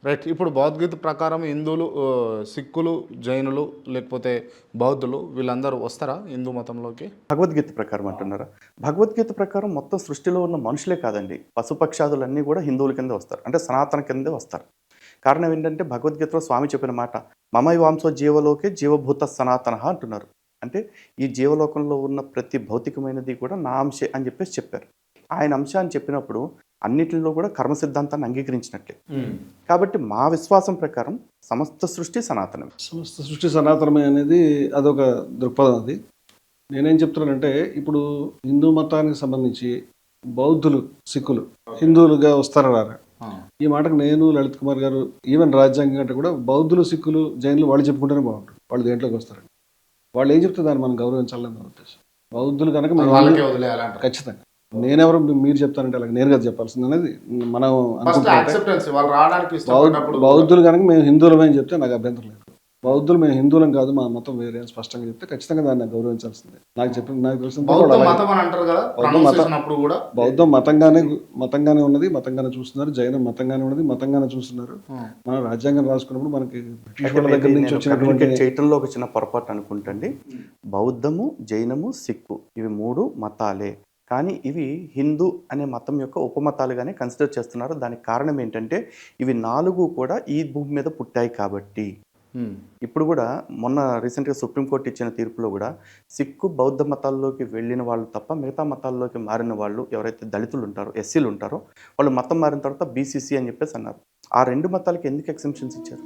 Right. ఇప్పుడు భగవద్గీత ప్రకారం హిందువులు, సిక్కులు, జైనులు లేకపోతే బౌద్ధులు వీళ్ళందరూ వస్తారా హిందూ మతంలోకి? భగవద్గీత ప్రకారం అంటున్నారా? భగవద్గీత ప్రకారం మొత్తం సృష్టిలో ఉన్న మనుషులే కాదండి. పశుపక్షాదులన్నీ కూడా హిందువుల కిందే వస్తారు. అంటే సనాతన కిందే వస్తారు. కారణం ఏంటంటే భగవద్గీతలో స్వామి చెప్పిన మాట మమైవాంసో జీవలోకే జీవభూత సనాతనః అంటున్నారు. అంటే ఈ జీవలోకంలో ఉన్న ప్రతి భౌతికమైనది కూడా నా అంశే అని చెప్పేసి చెప్పారు. ఆయన అంశ అని చెప్పినప్పుడు అన్నిటిలో కూడా కర్మ సిద్ధాంతాన్ని అంగీకరించినట్లే. కాబట్టి మా విశ్వాసం ప్రకారం సమస్త సృష్టి సనాతనమే. సమస్త సృష్టి సనాతనమే అనేది అదొక దృక్పథం. అది నేనేం చెప్తున్నానంటే, ఇప్పుడు హిందూ మతానికి సంబంధించి బౌద్ధులు, సిక్కులు హిందువులుగా వస్తారన్నారు. ఈ మాటకు నేను, లలిత్ కుమార్ గారు, ఈవెన్ రాజ్యాంగం అంటే కూడా బౌద్ధులు, సిక్కులు, జైన్లు వాళ్ళు చెప్పుకుంటేనే బాగుంటుంది. వాళ్ళు దేంట్లోకి వస్తారండి. వాళ్ళు ఏం చెప్తే దాన్ని మనం గౌరవించాలని నా ఉద్దేశం. బౌద్ధులు కనుక ఖచ్చితంగా నేనెవరు మీరు చెప్తానంటే అలాగే నేను కదా చెప్పాల్సింది అనేది మనం బౌద్ధులు కనుక మేము హిందువులమే అని చెప్తే నాకు అభ్యంతరం లేదు. బౌద్ధులు మేము హిందువులం కాదు, మా మతం వేరే అని స్పష్టంగా చెప్తే ఖచ్చితంగా దాన్ని గౌరవించాల్సిందే. నాకు తెలిసిన బౌద్ధం మతంగానే ఉన్నది, మతంగానే చూస్తున్నారు. జైనం మతంగానే ఉన్నది, మతంగానే చూస్తున్నారు. మనం రాజ్యాంగం రాసుకున్నప్పుడు మనకి దగ్గర నుంచి వచ్చినటువంటి చైతన్యంలో ఒక చిన్న పొరపాటు అనుకుంటండి. బౌద్ధము, జైనము, సిక్కు ఇవి 3 మతాలే. కానీ ఇవి హిందూ అనే మతం యొక్క ఉపమతాలుగానే కన్సిడర్ చేస్తున్నారు. దానికి కారణం ఏంటంటే ఇవి 4 కూడా ఈ భూమి మీద పుట్టాయి కాబట్టి. ఇప్పుడు కూడా మొన్న రీసెంట్గా సుప్రీంకోర్టు ఇచ్చిన తీర్పులో కూడా సిక్కు, బౌద్ధ మతాల్లోకి వెళ్ళిన వాళ్ళు తప్ప మిగతా మతాల్లోకి మారిన వాళ్ళు ఎవరైతే దళితులు ఉంటారో, ఎస్సీలు ఉంటారో వాళ్ళు మతం మారిన తర్వాత బీసీసీ అని చెప్పేసి అన్నారు. ఆ 2 మతాలకి ఎందుకు ఎగ్జంప్షన్స్ ఇచ్చారు?